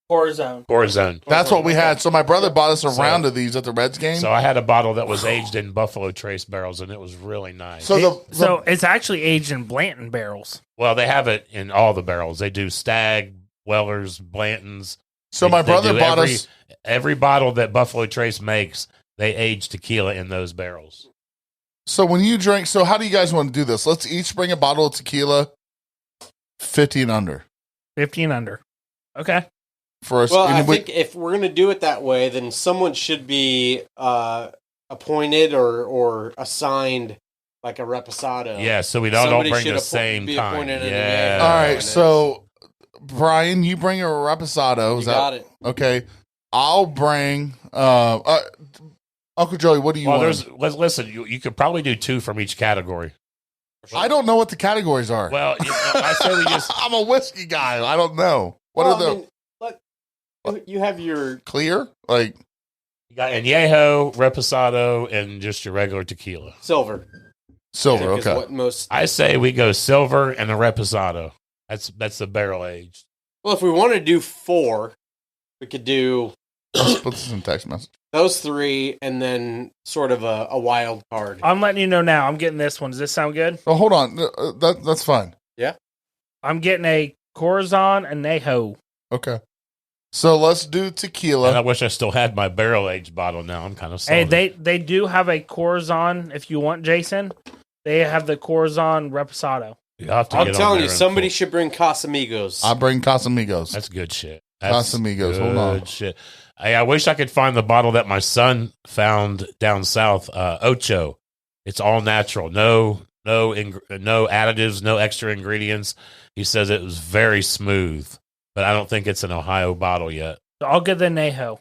Corazon. Corazon. That's what we had. So my brother bought us a round of these at the Reds game. So I had a bottle that was aged in Buffalo Trace barrels, and it was really nice. So it's actually aged in Blanton barrels. Well, they have it in all the barrels. They do Stag, Wellers, Blantons. So my brother bought us every bottle that Buffalo Trace makes. They age tequila in those barrels. So when you drink, so how do you guys want to do this? Let's each bring a bottle of tequila, 50 and under. 50 and under. Okay. For us. Well, I think if we're going to do it that way, then someone should be appointed or assigned like a reposado. Yeah, so we all don't Somebody bring should the same be kind. appointed in the Yeah. All right, so Brian, you bring a reposado. You got it. Okay. I'll bring Uncle Joey, what do you want? Listen, you could probably do 2 from each category. I don't know what the categories are. Well, I say we just I'm a whiskey guy. I don't know. What are the you have your clear? Like you got añejo, reposado, and just your regular tequila. silver. silver, I think is okay. what most. I say we go silver and a reposado. That's the barrel aged. Well, if we want to do 4, we could do Put this in text message. those 3 and then sort of a wild card. I'm letting you know now. I'm getting this one. Does this sound good? Oh, hold on. That's fine. I'm getting a Corazon Añejo. Okay. So let's do And I tequila. wish I still had my barrel aged bottle now. I'm kind of Hey, salty. they do have a Corazon. If you want, Jason, they have the Corazon Reposado. You'll have to I'm get on telling there you, and somebody pull- should bring Casamigos. I bring Casamigos. That's good shit. That's Casamigos. Hold on. good shit. Hey, I wish I could find the bottle that my son found down south. Ocho. It's all natural. No additives. No extra ingredients. He says it was very smooth, but I don't think it's an Ohio bottle yet. So I'll get the Añejo.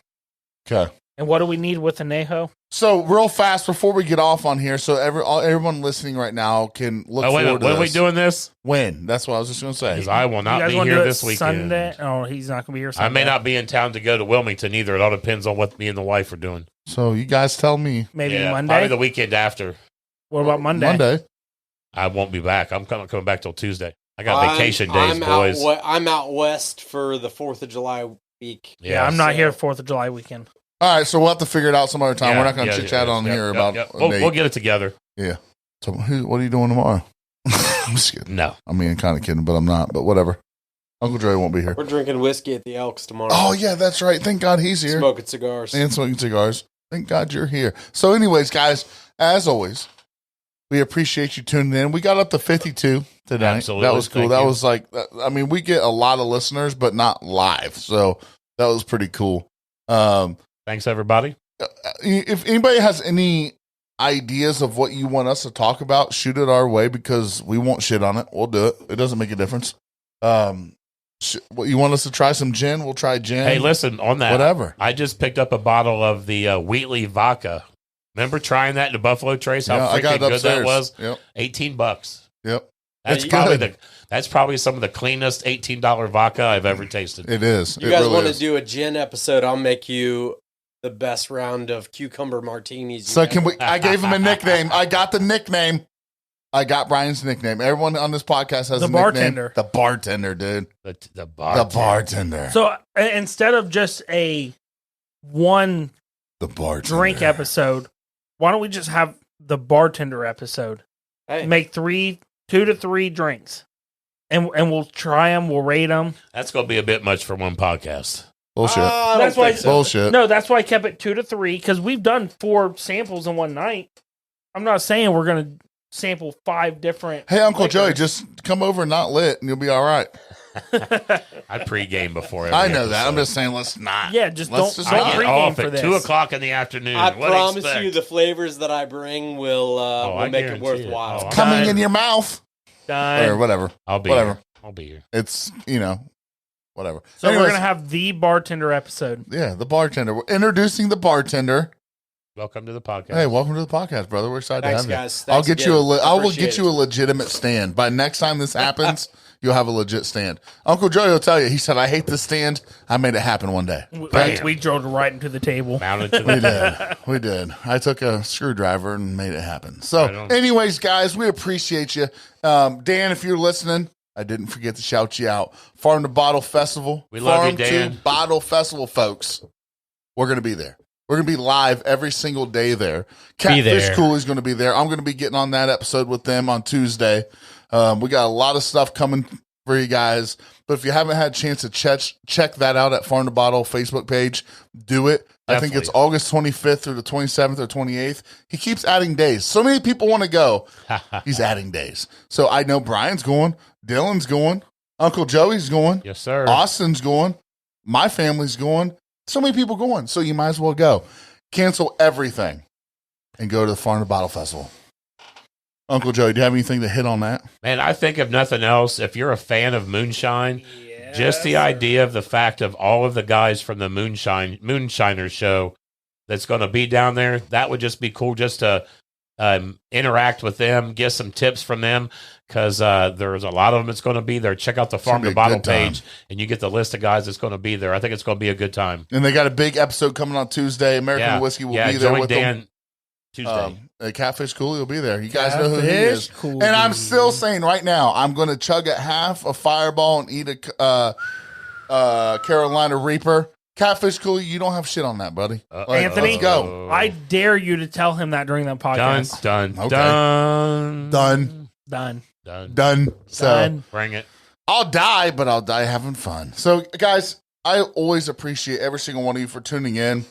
Okay. And what do we need with Añejo? So real fast before we get off on here, so everyone listening right now can look Oh, wait a forward minute. to When are we this. doing this? When? That's what I was just going to say. Because I will You not guys be wanna here do it this weekend. Sunday? Oh, he's not going to be here Sunday. I may not be in town to go to Wilmington either. It all depends on what me and the wife are doing. So you guys tell me. Maybe Yeah, Monday? Probably the weekend after. What about Monday? Monday. I won't be back. I'm coming back till Tuesday. I got vacation days, I'm boys. I'm out west for the 4th of July week. Yeah, I'm not so- here 4th of July weekend. All right, so we'll have to figure it out some other time. Yeah, We're not going to yeah, chit chat yeah, on yeah, here yeah, about yeah. a date. We'll get it together. So what are you doing tomorrow? I'm just kidding. No. I mean, kind of kidding, but I'm not. But whatever. Uncle Dre won't be here. We're drinking whiskey at the Elks tomorrow. Oh yeah, that's right. Thank God he's here. Smoking cigars. And smoking cigars. Thank God you're here. So, anyways, guys, as always, we appreciate you tuning in. We got up to 52 today. Absolutely. That was cool. Thank That you. was like, I mean, we get a lot of listeners, but not live. So that was pretty cool. Thanks, everybody. If anybody has any ideas of what you want us to talk about, shoot it our way because we won't shit on it. We'll do it. It doesn't make a difference. What you want us to try some gin? We'll try gin. Hey, listen, on that. Whatever. I just picked up a bottle of the Wheatley vodka. Remember trying that in the Buffalo Trace? How Yeah, I got freaking it good upstairs. that was? Yep. $18. Yep. That's It's probably good. that's probably some of the cleanest $18 vodka I've ever tasted. It is. You It guys really want to is. do a gin episode? I'll make you the best round of cucumber martinis. So can we? I gave him a nickname. I got the nickname. I got Brian's nickname. Everyone on this podcast has The a bartender. nickname. The bartender, dude. The bar. The bartender. So instead of just a one The bartender. drink episode, why don't we just have the bartender episode? Hey, Make 2 to 3 drinks, and we'll try them. We'll rate them. That's going to be a bit much for one podcast. Bullshit. I don't That's why- think so. Bullshit. No, that's why I kept it 2 to 3 because we've done 4 samples in one night. I'm not saying we're gonna sample 5 different. Hey, Uncle liquors. Joey, just come over not lit and you'll be all right. I pregame before every I know that. I'm episode. just saying, let's not. Yeah, just Let's don't just I not. get pregame off for at this. 2 o'clock in the afternoon. I What promise expect? you, the flavors that I bring will I make it guarantee it. worthwhile. Oh, I'm Coming done. in your mouth. or Done. whatever. I'll be whatever. here. I'll be here. It's, whatever. So Anyways, we're gonna have the bartender episode. yeah, the bartender. We're introducing the bartender. Welcome to the podcast. Hey, welcome to the podcast, brother. We're excited Thanks, to have guys. you. I'll Thanks get you again. I will Appreciate get you a legitimate stand. By next time this happens, you'll have a legit stand. Uncle Joey will tell you. He said, "I hate this stand. I made it happen one day." We drove it right into the table. Mounted to We the did. We did. I took a screwdriver and made it happen. So, Right on. anyways, guys, we appreciate you. Dan, if you're listening, I didn't forget to shout you out. Farm to Bottle Festival. We love you, Farm Dan. to Bottle Festival, folks. We're going to be there. We're going to be live every single day there. Catfish there. Cooley's going to be there. I'm going to be getting on that episode with them on Tuesday. We got a lot of stuff coming for you guys. But if you haven't had a chance to check that out at Farm to Bottle Facebook page, do it. I think it's Definitely. August 25th through the 27th or 28th. He keeps adding days. So many people want to go. He's adding days. So I know Brian's going. Dylan's going. Uncle Joey's going. Yes, sir. Austin's going. My family's going. So many people going. So you might as well go. Cancel everything and go to the Farm to Bottle Festival. Uncle Joey, do you have anything to hit on that? Man, I think if nothing else, if you're a fan of moonshine, just the idea of the fact of all of the guys from the Moonshiners show that's going to be down there, that would just be cool just to interact with them, get some tips from them, because there's a lot of them that's going to be there. Check out the Farm be to a Bottle good time. page, and you get the list of guys that's going to be there. I think it's going to be a good time. And they got a big episode coming on Tuesday. American Whiskey will be there join with Dan them. Tuesday. Catfish Cooley will be there. You guys know who he Catfish is. Cooley. And I'm still saying right now, I'm going to chug a half a Fireball and eat a Carolina Reaper. Catfish Cooley, you don't have shit on that, buddy. Anthony, let's go. I dare you to tell him that during that Done, podcast. done, Okay. done, Done. Done. done. Done. So Done. Bring it. I'll die, but I'll die having fun. So, guys, I always appreciate every single one of you for tuning in.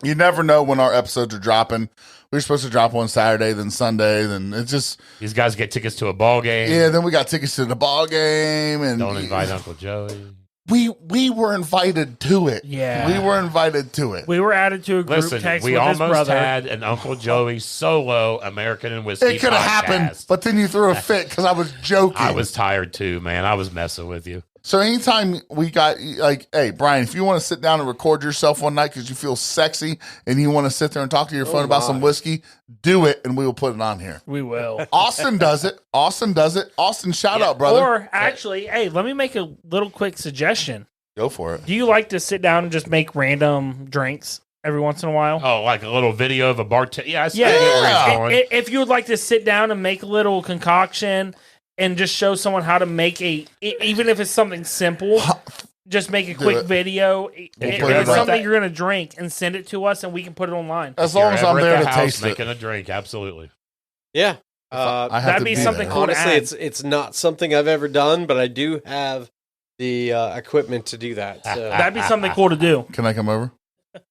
You never know when our episodes are dropping. We're supposed to drop one Saturday, then Sunday, then it's just These guys get tickets to a ball game. yeah. Then we got tickets to the ball game, and Don't invite Uncle Joey. we were invited to it. Yeah. we were invited to it. We were added to a group Listen, text we with his almost brother. had an Uncle Joey solo American and Whiskey It could have happened, podcast. but then you threw a fit because I was joking. I was tired too, man. I was messing with you. So anytime we got like, hey, Brian, if you want to sit down and record yourself one night because you feel sexy and you want to sit there and talk to your friend about some whiskey, do it and we will put it on here. We will. Austin does it. Austin, shout out, brother. Or actually, hey, let me make a little quick suggestion. Go for it. Do you like to sit down and just make random drinks every once in a while? Oh, like a little video of a bartender. Yeah, I see Yeah. where he's going. If you would like to sit down and make a little concoction and just show someone how to make even if it's something simple, just make a quick it. video. put If it it's right something you're going to drink and send it to us and we can put it online. As You're long as I'm ever there at to the house taste it. making a drink, absolutely. Yeah. I have that'd to be be something there. cool. Honestly, add. it's not something I've ever done, but I do have the equipment to do that. So. That'd be something cool to do. Can I come over? Of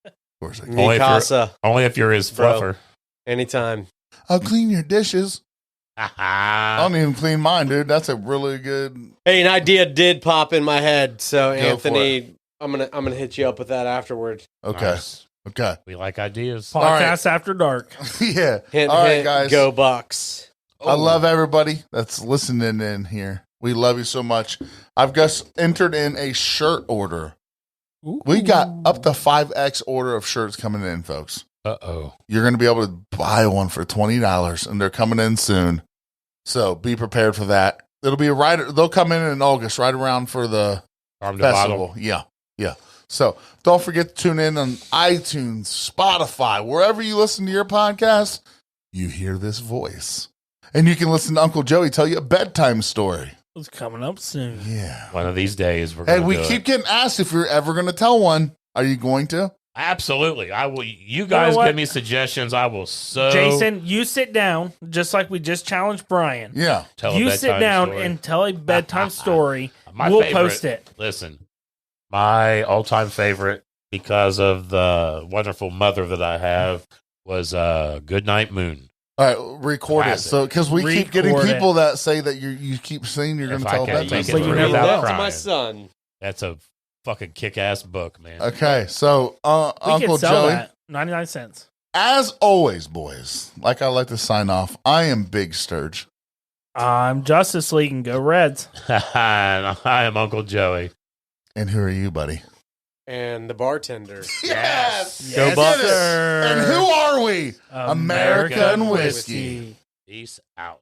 course I can. Only if you're- Mikasa, Only if you're his Bro. fluffer. anytime. I'll clean your dishes. I Ah, don't even clean mine, dude. That's a really good. Hey, an idea did pop in my head, so Go Anthony, I'm gonna hit you up with that afterward. Okay. nice. Okay. We like ideas. Podcast after dark. Yeah. Hint, All right, hint, guys. go Bucks. I love everybody that's listening in here. We love you so much. I've just entered in a shirt order. We got up to 5X order of shirts coming in, folks. Uh-oh. You're going to be able to buy one for $20, and they're coming in soon. So be prepared for that. It'll be they'll come in August, right around for the Farm to bottle. festival. Yeah. So don't forget to tune in on iTunes, Spotify, wherever you listen to your podcast. You hear this voice. And you can listen to Uncle Joey tell you a bedtime story. It's coming up soon. Yeah. One of these days, we're Hey, going to we do keep it. getting asked if you're ever going to tell one. Are you going to? Absolutely. I will. You guys what? give me suggestions. I will Jason, you sit down, just like we just challenged Brian. Yeah. tell a You sit bedtime down story. and tell a bedtime story. My We'll favorite- post it. Listen, my all-time favorite, because of the wonderful mother that I have, was Good Night Moon. All right, record Classic. it. So, because we keep getting Record it. people that say that you keep saying you're going If to I tell a can bedtime make it But you story. never without will. That to my crying. son. That's a fucking kick-ass book, man. Okay, so We Uncle can sell Joey, that. 99 cents. as always, boys, like I like to sign off, I am Big Sturge. I'm Justice League and go Reds. I am Uncle Joey. And who are you, buddy? and the bartender. Yes! Go Yes! Bucks. And who are we? American whiskey. Peace out.